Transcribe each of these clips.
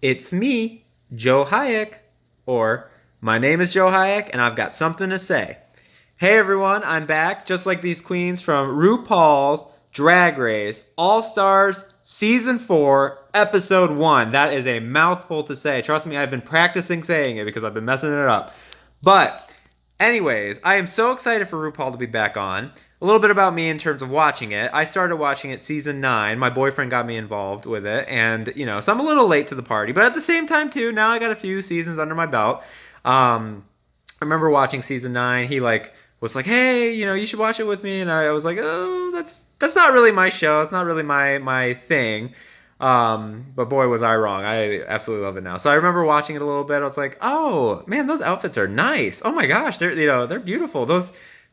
It's me, Joe Hayek, or my name is Joe Hayek and I've got something to say. Hey everyone, I'm back, just like these queens from RuPaul's Drag Race All-Stars Season 4, Episode 1. That is a mouthful to say. Trust me, I've been practicing saying it because I've been messing it up. But anyways, I am so excited for RuPaul to be back on. A little bit about me in terms of watching it. I started watching it season 9. My boyfriend got me involved with it. And, so I'm a little late to the party. But at the same time, too, now I got a few seasons under my belt. I remember watching season 9. He, was like, hey, you should watch it with me. And I was like, oh, that's not really my show. It's not really my thing. But boy, was I wrong. I absolutely love it now. So I remember watching it a little bit. I was like, oh man, those outfits are nice. Oh my gosh, they're beautiful.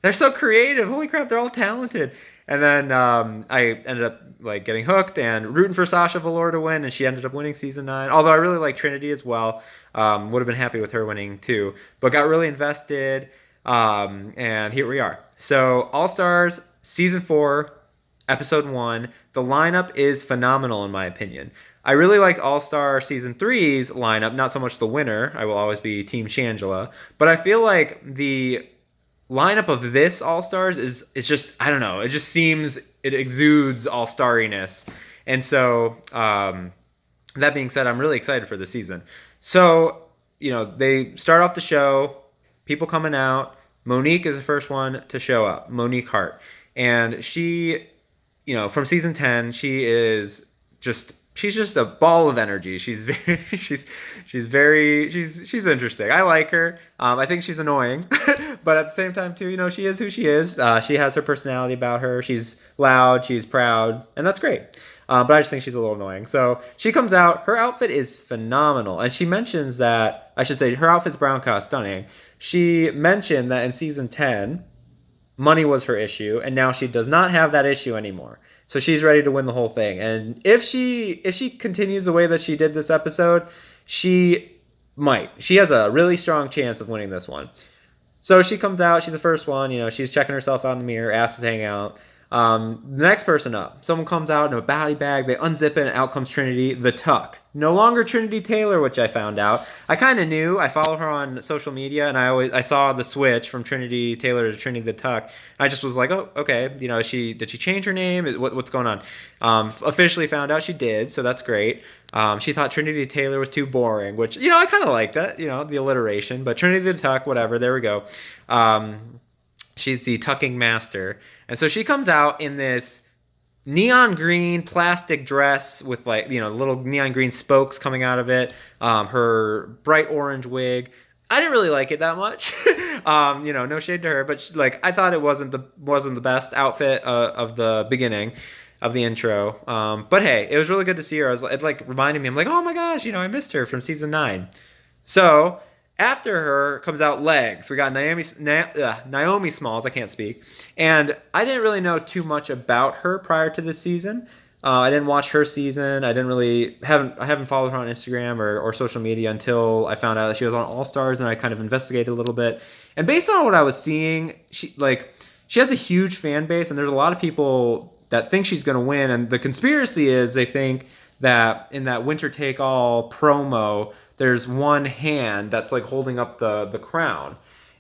They're so creative. Holy crap, they're all talented. And then I ended up getting hooked and rooting for Sasha Velour to win, and she ended up winning season 9. Although I really like Trinity as well. Would have been happy with her winning too, but got really invested. And here we are. So All Stars season 4. Episode 1, the lineup is phenomenal in my opinion. I really liked All-Star Season 3's lineup, not so much the winner. I will always be Team Shangela. But I feel like the lineup of this All-Stars is just, I don't know, it exudes All-Stariness. And so, that being said, I'm really excited for the season. So, they start off the show, people coming out. Monique is the first one to show up, Monique Hart. And she... from season 10, she's just a ball of energy. She's interesting. I like her. I think she's annoying, but at the same time too, she is who she is. She has her personality about her. She's loud, she's proud, and that's great. But I just think she's a little annoying. So she comes out. Her outfit is phenomenal, and she mentions that, I should say, her outfit's brown cow stunning. She mentioned that in season 10. Money was her issue, and now she does not have that issue anymore. So she's ready to win the whole thing. And if she continues the way that she did this episode, she might. She has a really strong chance of winning this one. So she comes out. She's the first one. She's checking herself out in the mirror. Ass is hanging out. The next person up. Someone comes out in a body bag. They unzip it, and out comes Trinity the Tuck. No longer Trinity Taylor, which I found out. I kind of knew. I follow her on social media, and I saw the switch from Trinity Taylor to Trinity the Tuck. I just was like, oh, okay. Did she change her name? What's going on? Officially found out she did, so that's great. She thought Trinity Taylor was too boring, which, I kind of liked that, the alliteration. But Trinity the Tuck, whatever, there we go. She's the tucking master. And so she comes out in this neon green plastic dress with little neon green spokes coming out of it. Her bright orange wig. I didn't really like it that much. No shade to her, but I thought it wasn't the best outfit of the beginning of the intro. But hey, it was really good to see her. It reminded me. I'm like, oh my gosh, I missed her from season 9. So after her comes out Legs. We got Naomi Smalls. I can't speak. And I didn't really know too much about her prior to this season. I didn't watch her season. I haven't followed her on Instagram or social media until I found out that she was on All Stars, and I kind of investigated a little bit. And based on what I was seeing, she has a huge fan base, and there's a lot of people that think she's going to win. And the conspiracy is they think that in that Winter Take All promo, there's one hand that's holding up the crown.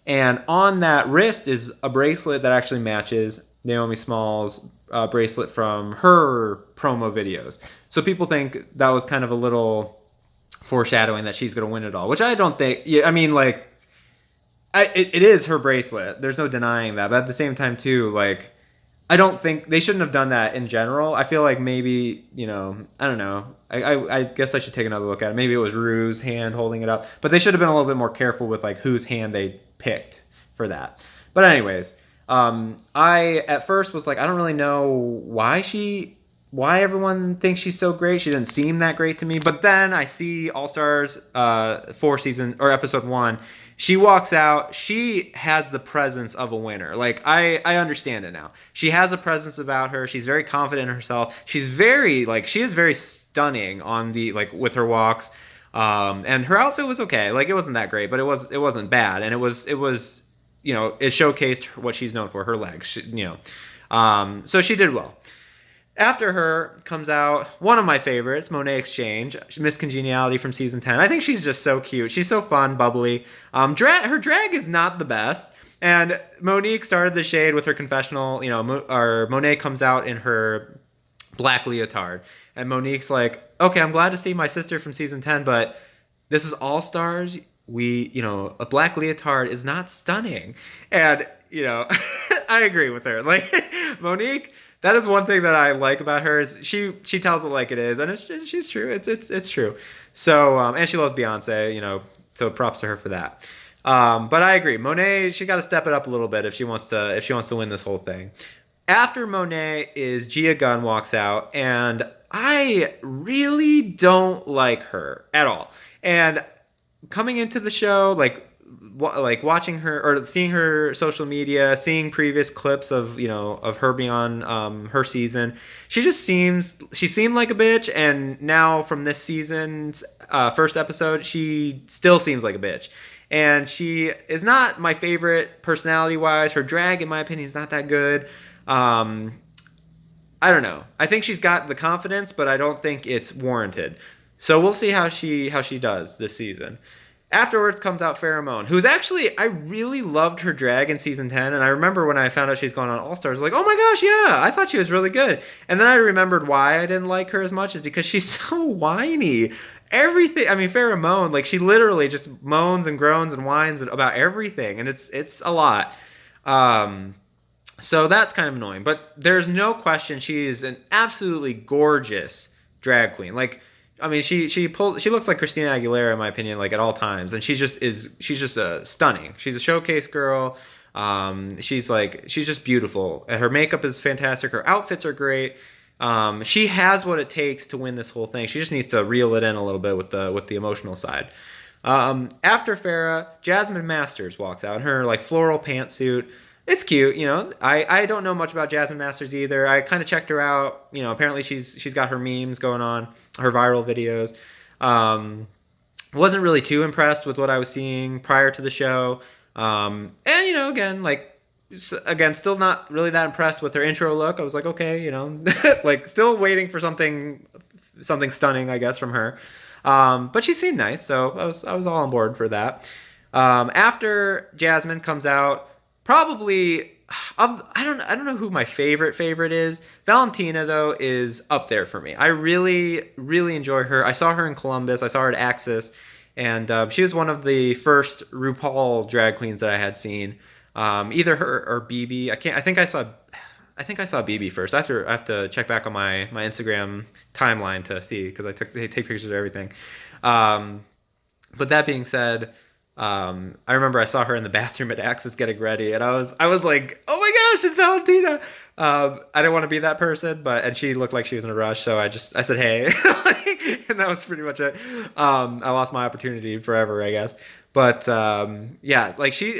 And on that wrist is a bracelet that actually matches Naomi Smalls' bracelet from her promo videos. So people think that was kind of a little foreshadowing that she's going to win it all, which I don't think. Yeah, I mean, it is her bracelet. There's no denying that. But at the same time, too, I don't think they shouldn't have done that in general. I feel like maybe, I don't know. I guess I should take another look at it. Maybe it was Rue's hand holding it up. But they should have been a little bit more careful with whose hand they picked for that. But anyways, I at first was I don't really know why everyone thinks she's so great. She didn't seem that great to me. But then I see All Stars 4 season or episode 1. She walks out. She has the presence of a winner. I understand it now. She has a presence about her. She's very confident in herself. She's very she is very stunning on the with her walks. And her outfit was okay. It wasn't that great, but it wasn't bad. And it showcased what she's known for, her legs. So she did well. After her comes out one of my favorites, Monet Exchange, Miss Congeniality from season 10. I think she's just so cute. She's so fun, bubbly. Her drag is not the best. And Monique started the shade with her confessional. Or Monet comes out in her black leotard. And Monique's like, okay, I'm glad to see my sister from season 10, but this is All Stars. A black leotard is not stunning. And, I agree with her. Like, Monique, that is one thing that I like about her is she tells it like it is. And she's true. It's true. So, and she loves Beyonce, so props to her for that. But I agree. Monet, she got to step it up a little bit if she wants to win this whole thing. After Monet is Gia Gunn walks out, and I really don't like her at all. And coming into the show, like watching her or seeing her social media, seeing previous clips of her being on her season, she seemed like a bitch, and now from this season's first episode, she still seems like a bitch. And she is not my favorite personality-wise. Her drag, in my opinion, is not that good. I don't know. I think she's got the confidence, but I don't think it's warranted. So we'll see how she does this season. Afterwards comes out Pheromone, who's actually, I really loved her drag in season 10. And I remember when I found out she's going on All Stars, like, oh my gosh, yeah, I thought she was really good. And then I remembered why I didn't like her as much is because she's so whiny. Everything, I mean, Pheromone, like, she literally just moans and groans and whines about everything. And it's a lot. So that's kind of annoying. But there's no question she is an absolutely gorgeous drag queen. Like, I mean, she looks like Christina Aguilera in my opinion, like at all times, and she's just stunning. She's a showcase girl. She's just beautiful. Her makeup is fantastic. Her outfits are great. She has what it takes to win this whole thing. She just needs to reel it in a little bit with the emotional side. After Farrah, Jasmine Masters walks out in her like floral pantsuit. It's cute, I don't know much about Jasmine Masters either. I kind of checked her out. Apparently she's got her memes going on, her viral videos. Wasn't really too impressed with what I was seeing prior to the show. And again, still not really that impressed with her intro look. I was like, okay, like still waiting for something stunning, I guess, from her. But she seemed nice, so I was all on board for that. After Jasmine comes out, probably I don't know who my favorite is. Valentina though is up there for me. I really enjoy her. I saw her in Columbus. I saw her at Axis, and she was one of the first RuPaul drag queens that I had seen. Either her or BB. I think I saw BB first. I have to check back on my Instagram timeline to see because they take pictures of everything. But that being said, I remember I saw her in the bathroom at Axis getting ready, and I was like, oh my gosh, it's Valentina. I didn't want to be that person, and she looked like she was in a rush, so I said hey, and that was pretty much it. I lost my opportunity forever, I guess. But yeah, like she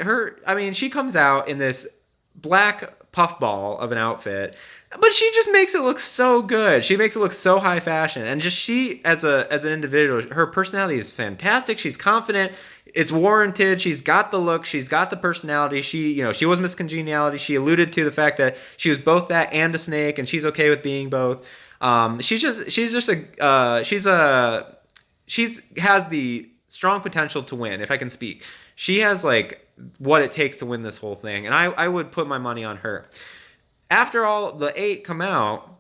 comes out in this black puffball of an outfit, but she just makes it look so good. She makes it look so high fashion, and just she as an individual, her personality is fantastic. She's confident. It's warranted. She's got the look. She's got the personality. She was Miss Congeniality. She alluded to the fact that she was both that and a snake, and she's okay with being both. She has the strong potential to win, if I can speak. She has like what it takes to win this whole thing, and I would put my money on her. After all the 8 come out,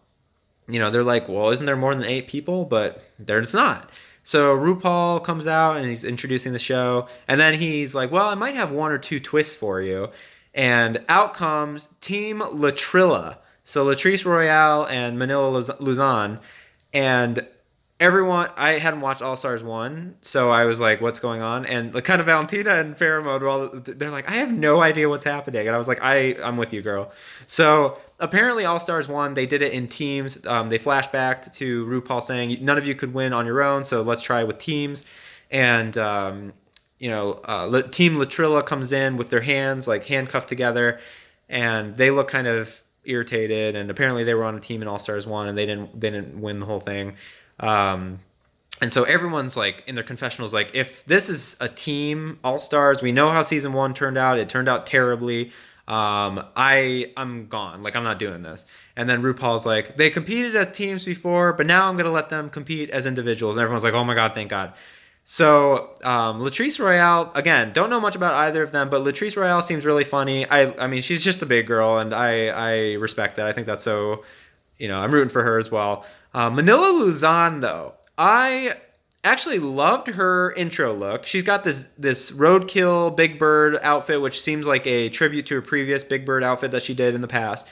they're like, well, isn't there more than 8 people? But there's not. So RuPaul comes out and he's introducing the show, and then he's like, well, I might have 1 or 2 twists for you. And out comes Team Latrilla. So Latrice Royale and Manila Luzon. And everyone, I hadn't watched All Stars 1, so I was like, what's going on? And like, kind of Valentina and Pheromone, they're like, I have no idea what's happening. And I was like, I'm with you, girl. So apparently All Stars 1, they did it in teams. They flashed back to RuPaul saying, none of you could win on your own, so let's try with teams. And, Team Latrilla comes in with their hands like handcuffed together, and they look kind of irritated. And apparently they were on a team in All Stars 1, and they didn't win the whole thing. And so everyone's like in their confessionals, like, if this is a team All Stars, we know how season 1 turned out. It turned out terribly. I'm gone. Like, I'm not doing this. And then RuPaul's like, they competed as teams before, but now I'm gonna let them compete as individuals. And everyone's like, oh my god, thank God. So Latrice Royale, again, don't know much about either of them, but Latrice Royale seems really funny. I mean, she's just a big girl, and I respect that. I think that's so, I'm rooting for her as well. Manila Luzon, though, I actually loved her intro look. She's got this roadkill Big Bird outfit, which seems like a tribute to a previous Big Bird outfit that she did in the past.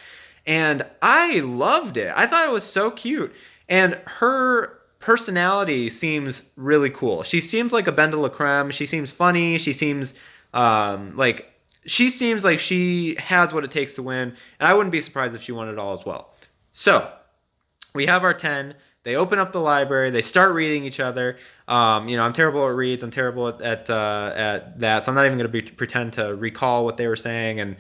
And I loved it. I thought it was so cute. And her personality seems really cool. She seems like a Ben de la Creme. She seems funny. She seems like she has what it takes to win. And I wouldn't be surprised if she won it all as well. So we have our 10. They open up the library. They start reading each other. I'm terrible at reads. I'm terrible at that. So I'm not even going to pretend to recall what they were saying and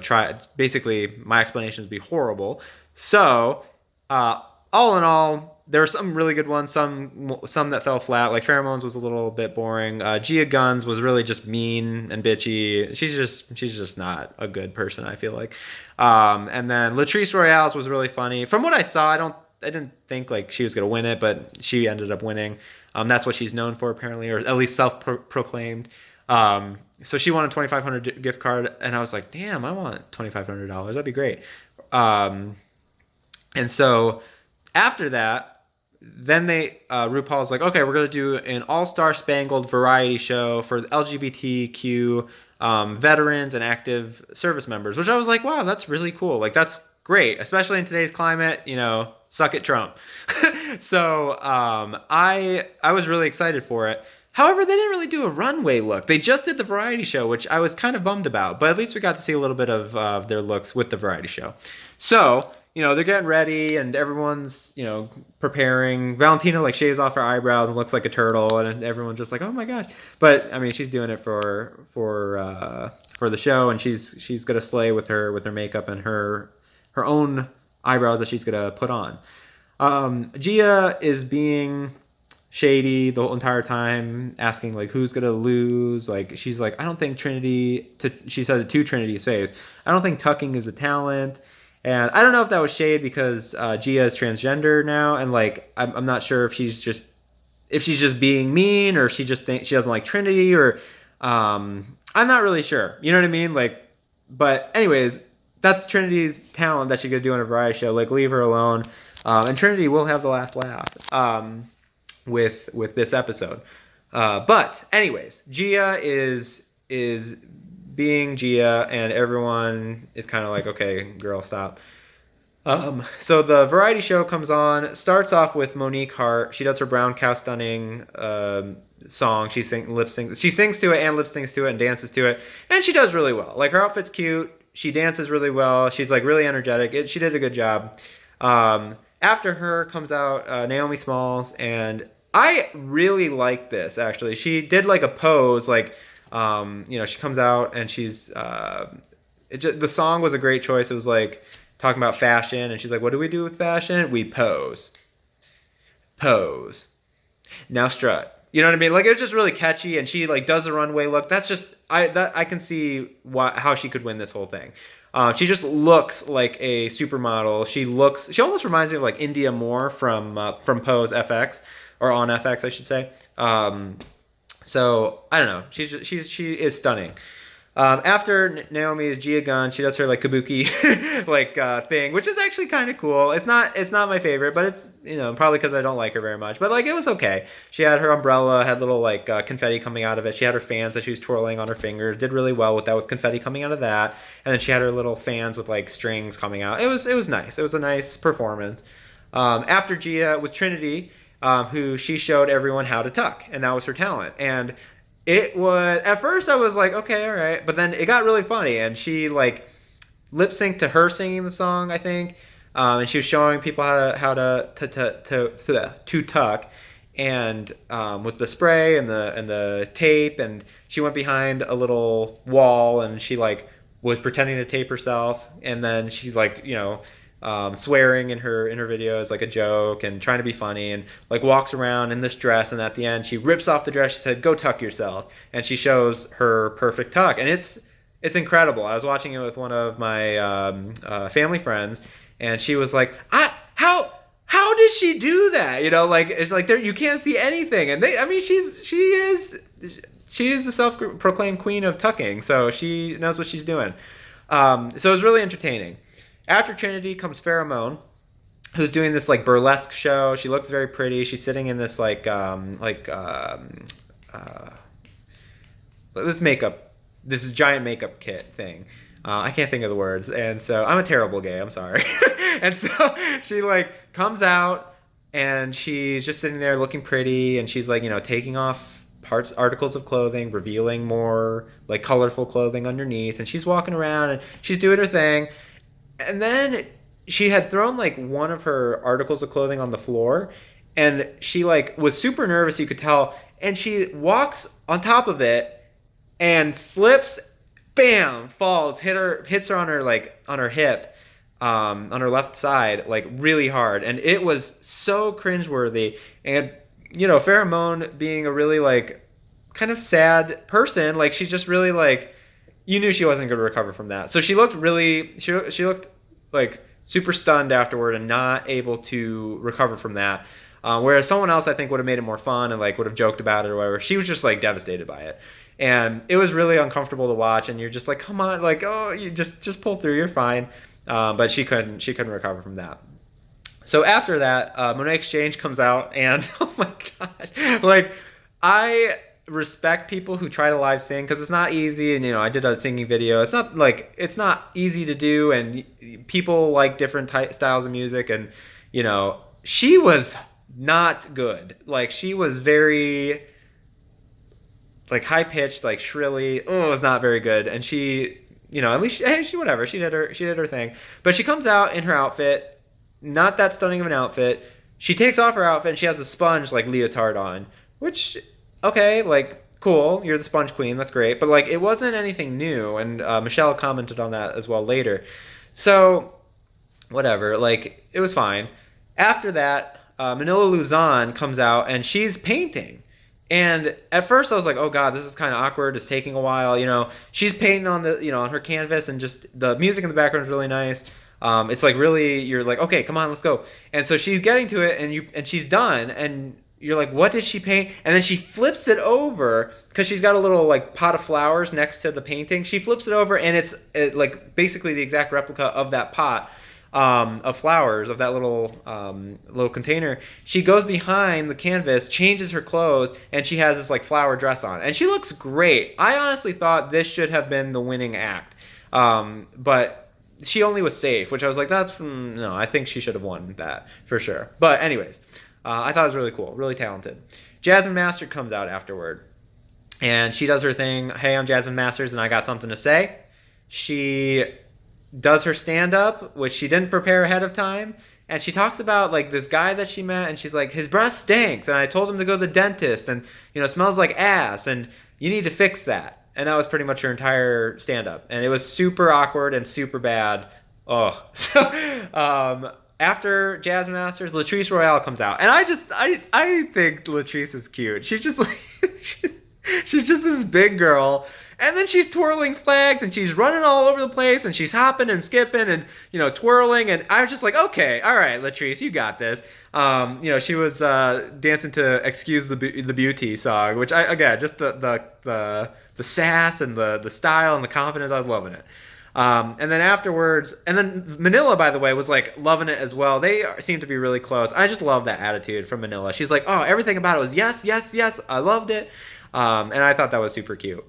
try. Basically, my explanations be horrible. So all in all, there were some really good ones. Some that fell flat. Like Pheromones was a little bit boring. Gia Guns was really just mean and bitchy. She's just not a good person, I feel like. And then Latrice Royale's was really funny. From what I saw, I didn't think like she was gonna win it, but she ended up winning. That's what she's known for apparently, or at least self-proclaimed. So she won a $2,500 gift card, and I was like, damn, I want $2,500. That'd be great. And so after that, then RuPaul's like, okay, we're gonna do an all-star spangled variety show for the LGBTQ veterans and active service members, which I was like, wow, that's really cool. Like, that's great, especially in today's climate. Suck it, Trump. So I was really excited for it. However, they didn't really do a runway look. They just did the variety show, which I was kind of bummed about. But at least we got to see a little bit of their looks with the variety show. So they're getting ready, and everyone's preparing. Valentina like shaves off her eyebrows and looks like a turtle, and everyone's just like, oh my gosh. But I mean, she's doing it for the show, and she's gonna slay with her makeup and her own eyebrows that she's gonna put on. Gia is being shady the whole entire time, asking like who's gonna lose. Like, she's like, I don't think she said it to Trinity's face, I don't think tucking is a talent. And I don't know if that was shade because Gia is transgender now, and like I'm not sure if she's just being mean, or if she just thinks she doesn't like Trinity, or I'm not really sure. You know what I mean? Like, but anyways, that's Trinity's talent that she could do on a variety show. Like, leave her alone. And Trinity will have the last laugh with this episode. But anyways, Gia is being Gia, and everyone is kind of like, okay, girl, stop. So the variety show comes on. Starts off with Monique Hart. She does her Brown Cow Stunning song. She sings to it and lip syncs to it and dances to it, and she does really well. Like, her outfit's cute. She dances really well. She's like really energetic. She did a good job. After her comes out Naomi Smalls, and I really like this actually. She did like a pose, like she comes out and she's the song was a great choice. It was like talking about fashion, and she's like, what do we do with fashion? We pose. Now strut. You know what I mean? Like, it was just really catchy, and she like does a runway look. That's just I can see how she could win this whole thing. She just looks like a supermodel. She almost reminds me of like India Moore from Pose FX, or on FX, I should say. So I don't know. She is stunning. After Naomi is Gia Gunn. She does her like kabuki thing, which is actually kind of cool. It's not my favorite, but it's probably because I don't like her very much. But like, it was okay. She had her umbrella, had little like confetti coming out of it. She had her fans that she was twirling on her fingers. Did really well with that, with confetti coming out of that. And then she had her little fans with like strings coming out. It was nice. It was a nice performance. After Gia was Trinity, who she showed everyone how to tuck, and that was her talent. And it was, at first I was like, okay, all right, but then it got really funny, and she like lip synced to her singing the song, I think, and she was showing people how to tuck, and with the spray and the tape, and she went behind a little wall, and she like was pretending to tape herself, and then she's like swearing in her videos like a joke and trying to be funny, and like walks around in this dress, and at the end she rips off the dress. She said, go tuck yourself, and she shows her perfect tuck, and it's It's incredible. I was watching it with one of my family friends, and she was like, how did she do that? You know, like it's like there you can't see anything, and I mean, she is the self-proclaimed queen of tucking, so she knows what she's doing. So it was really entertaining. After Trinity comes Pheromone, who's doing this like burlesque show. She looks very pretty. She's sitting in this this giant makeup kit thing. I can't think of the words, and so I'm a terrible gay. I'm sorry. And so she like comes out, and she's just sitting there looking pretty, and she's like, you know, taking off articles of clothing, revealing more like colorful clothing underneath, and she's walking around and she's doing her thing, and then she had thrown like one of her articles of clothing on the floor, and she like was super nervous, you could tell, and she walks on top of it and slips, bam, falls, hits her on her like on her hip, on her left side, like really hard, and it was so cringeworthy. And you know, Pheromone being a really like kind of sad person, like she just really like, you knew she wasn't going to recover from that. So she looked like super stunned afterward and not able to recover from that. Whereas someone else I think would have made it more fun and like would have joked about it or whatever. She was just like devastated by it. And it was really uncomfortable to watch, and you're just like, come on, like, oh, you just pull through, you're fine. But she couldn't recover from that. So after that, Monet Exchange comes out, and oh my god, like I respect people who try to live sing because it's not easy. And you know, I did a singing video. It's not easy to do, and people like different styles of music. And you know, she was not good. Like she was very like high pitched, like shrilly. Oh, it was not very good. And she, you know, at least she whatever. She did her thing. But she comes out in her outfit. Not that stunning of an outfit. She takes off her outfit and she has a sponge like leotard on, which, okay, like cool, you're the sponge queen, that's great, but like it wasn't anything new. And Michelle commented on that as well later. So whatever, like it was fine. After that, Manila Luzon comes out and she's painting. And at first I was like, oh god, this is kind of awkward. It's taking a while, you know. She's painting on on her canvas, and just the music in the background is really nice. It's like really, you're like, okay, come on, let's go. And so she's getting to it, and she's done, and you're like, what did she paint? And then she flips it over because she's got a little like pot of flowers next to the painting. She flips it over, and it's like basically the exact replica of that pot of flowers, of that little container. She goes behind the canvas, changes her clothes, and she has this like flower dress on, and she looks great. I honestly thought this should have been the winning act, but she only was safe, which I was like, no, I think she should have won that for sure. But anyways, I thought it was really cool, really talented. Jasmine Master comes out afterward, and she does her thing. Hey, I'm Jasmine Masters, and I got something to say. She does her stand-up, which she didn't prepare ahead of time, and she talks about like this guy that she met, and she's like, his breath stinks, and I told him to go to the dentist, and you know, smells like ass, and you need to fix that. And that was pretty much her entire stand-up. And it was super awkward and super bad. Oh. So after Jasmine Masters, Latrice Royale comes out. And I think Latrice is cute. She's just like she's just this big girl. And then she's twirling flags, and she's running all over the place, and she's hopping and skipping and, you know, twirling. And I was just like, okay, all right, Latrice, you got this. You know, she was dancing to "Excuse the Beauty" song, which just the sass and the style and the confidence, I was loving it. And then afterwards, and then Manila, by the way, was like loving it as well. They seem to be really close. I just love that attitude from Manila. She's like, oh, everything about it was yes, yes, yes. I loved it. And I thought that was super cute.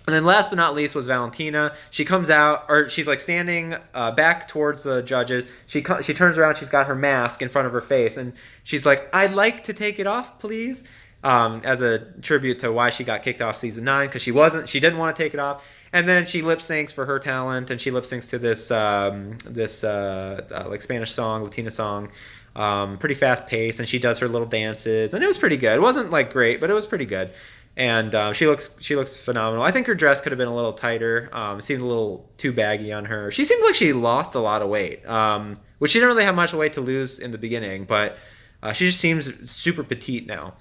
And then last but not least was Valentina. She comes out, or she's like standing back towards the judges. She turns around, she's got her mask in front of her face, and she's like, I'd like to take it off, please, as a tribute to why she got kicked off season 9, because she didn't want to take it off. And then she lip syncs for her talent, and she lip syncs to this like Spanish song, Latina song, pretty fast paced, and she does her little dances, and it was pretty good. It wasn't like great, but it was pretty good. And she looks phenomenal. I think her dress could have been a little tighter. It seemed a little too baggy on her. She seems like she lost a lot of weight, which she didn't really have much weight to lose in the beginning, but she just seems super petite now.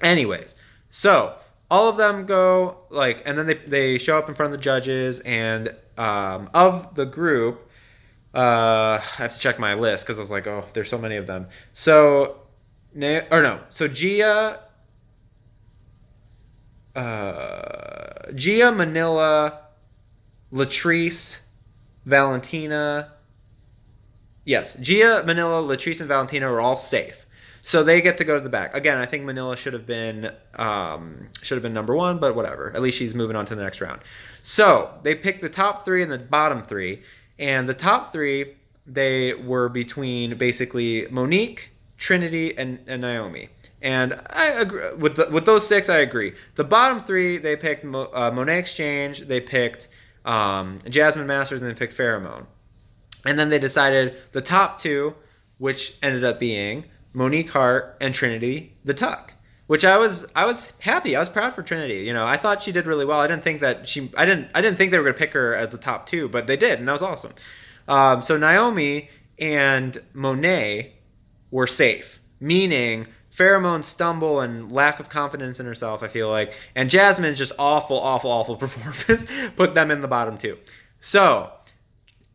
Anyways, so all of them go like, and then they show up in front of the judges, and of the group, I have to check my list because I was like, oh, there's so many of them. So, so Gia, Manila, Latrice, Valentina. Yes, Gia, Manila, Latrice, and Valentina are all safe, so they get to go to the back. Again, I think Manila should have been number one, but whatever. At least she's moving on to the next round. So they picked the top three and the bottom three, and the top three, they were between basically Monique, Trinity, and Naomi. And I agree with those six. I agree. The bottom three, they picked Monet Exchange, they picked Jasmine Masters, and they picked Pheromone. And then they decided the top two, which ended up being Monique Hart and Trinity the Tuck, which I was happy. I was proud for Trinity. I thought she did really well. I didn't think they were going to pick her as the top two, but they did, and that was awesome. So Naomi and Monet were safe, meaning Pheromone's stumble and lack of confidence in herself, I feel like, and Jasmine's just awful performance put them in the bottom two. So,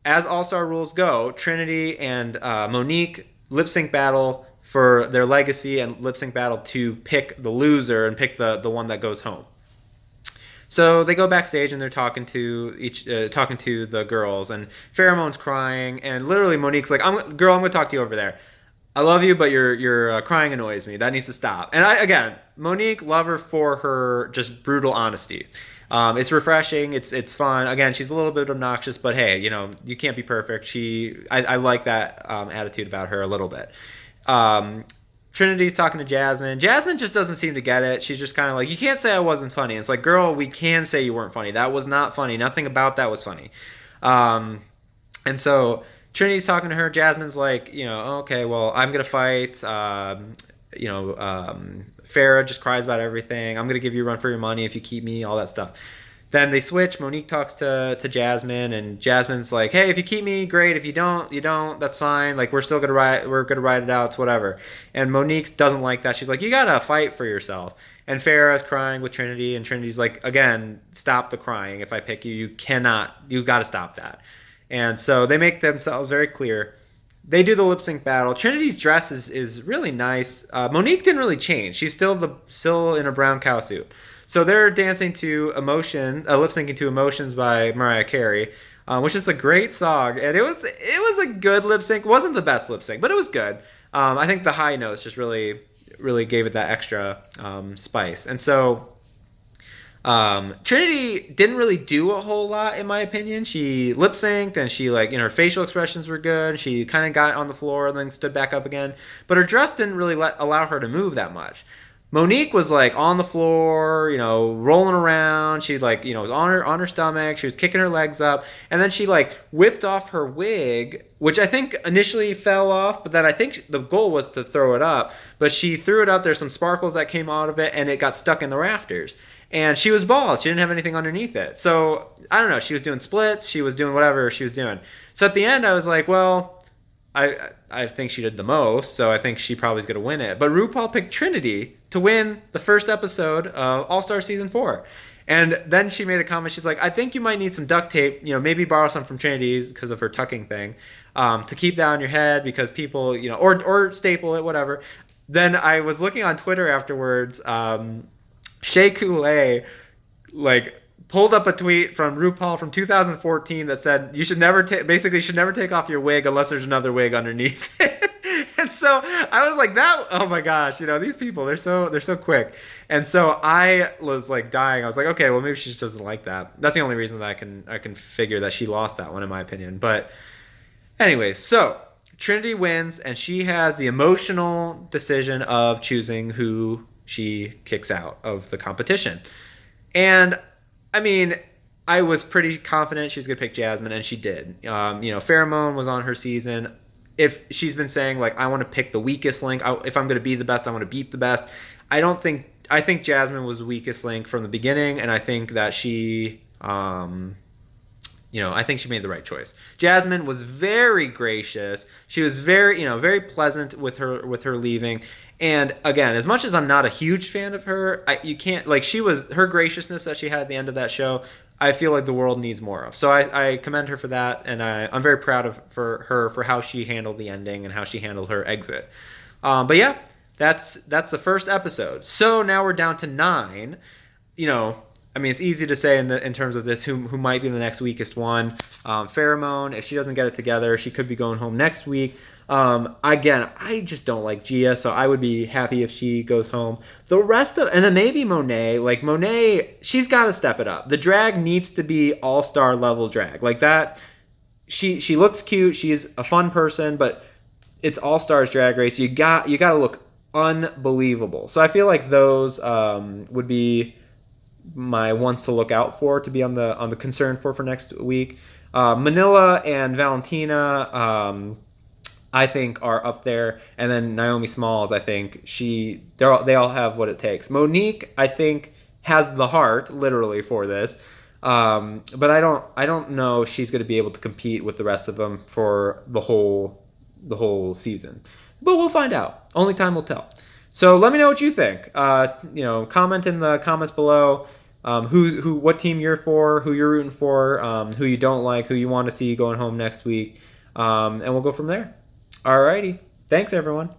as All-Star rules go, Trinity and Monique lip sync battle for their legacy and lip sync battle to pick the loser and pick the one that goes home. So they go backstage and they're talking to the girls, and Pheromone's crying, and literally Monique's like, I'm going to talk to you over there. I love you, but your crying annoys me. That needs to stop. And Monique, love her for her just brutal honesty. It's refreshing. It's fun. Again, she's a little bit obnoxious, but hey, you can't be perfect. I like that attitude about her a little bit. Trinity's talking to Jasmine. Jasmine just doesn't seem to get it. She's just kind of like, you can't say I wasn't funny. And it's like, girl, we can say you weren't funny. That was not funny. Nothing about that was funny. And so Trinity's talking to her. Jasmine's like, okay, well, I'm going to fight. Farrah just cries about everything. I'm going to give you a run for your money if you keep me, all that stuff. Then they switch. Monique talks to Jasmine, and Jasmine's like, hey, if you keep me, great. If you don't, you don't. That's fine. Like, we're going to ride it out. It's whatever. And Monique doesn't like that. She's like, you got to fight for yourself. And Farrah's crying with Trinity, and Trinity's like, again, stop the crying. If I pick you, you got to stop that. And so they make themselves very clear. They do the lip sync battle. Trinity's dress is really nice. Monique didn't really change. She's still in a brown cow suit. So they're dancing to lip syncing to Emotions by Mariah Carey, which is a great song. And it was a good lip sync. It wasn't the best lip sync, but it was good. I think the high notes just really gave it that extra spice. And so Trinity didn't really do a whole lot, in my opinion. She lip synced, and she her facial expressions were good. She kind of got on the floor and then stood back up again. But her dress didn't really allow her to move that much. Monique was like on the floor, rolling around. She was on her stomach. She was kicking her legs up, and then she whipped off her wig, which I think initially fell off, but then I think the goal was to throw it up. But she threw it up. There's some sparkles that came out of it, and it got stuck in the rafters. And she was bald. She didn't have anything underneath it. So I don't know. She was doing splits. She was doing whatever she was doing. So at the end, I was like, well, I think she did the most, so I think she probably is going to win it. But RuPaul picked Trinity to win the first episode of All-Star Season 4. And then she made a comment. She's like, I think you might need some duct tape, maybe borrow some from Trinity because of her tucking thing, to keep that on your head because people, or staple it, whatever. Then I was looking on Twitter afterwards. Shea Coulee, pulled up a tweet from RuPaul from 2014 that said you should never take off your wig unless there's another wig underneath it. And so I was like, oh my gosh, these people, they're so quick. And so I was dying. I was like, okay, well maybe she just doesn't like that. That's the only reason that I can figure that she lost that one, in my opinion. But anyways, so Trinity wins, and she has the emotional decision of choosing who she kicks out of the competition. And I mean, I was pretty confident she was going to pick Jasmine, and she did. Pheromone was on her season. If she's been saying, I want to pick the weakest link, if I'm going to be the best, I want to beat the best. I think Jasmine was the weakest link from the beginning, and I think that she, I think she made the right choice. Jasmine was very gracious. She was very pleasant with her leaving. And again, as much as I'm not a huge fan of her, you can't like her graciousness that she had at the end of that show. I feel like the world needs more of. So I commend her for that, and I'm very proud of for her for how she handled the ending and how she handled her exit. But yeah, that's the first episode. So now we're down to 9. You know, I mean, it's easy to say in terms of this who might be the next weakest one. Pheromone, if she doesn't get it together, she could be going home next week. Again, I just don't like Gia, so I would be happy if she goes home. The rest of, and then maybe Monet. Like Monet, she's got to step it up. The drag needs to be all-star level drag like that. She looks cute. She's a fun person, but it's all-stars drag race. You got to look unbelievable. So I feel like those would be my ones to look out for, to be on the concern for next week. Manila and Valentina, I think, are up there, and then Naomi Smalls, I think they all have what it takes. Monique, I think, has the heart literally for this, but I don't know if she's going to be able to compete with the rest of them for the whole season. But we'll find out. Only time will tell. So let me know what you think. Comment in the comments below. What team you're for, who you're rooting for, who you don't like, who you want to see going home next week, and we'll go from there. Alrighty. Thanks, everyone.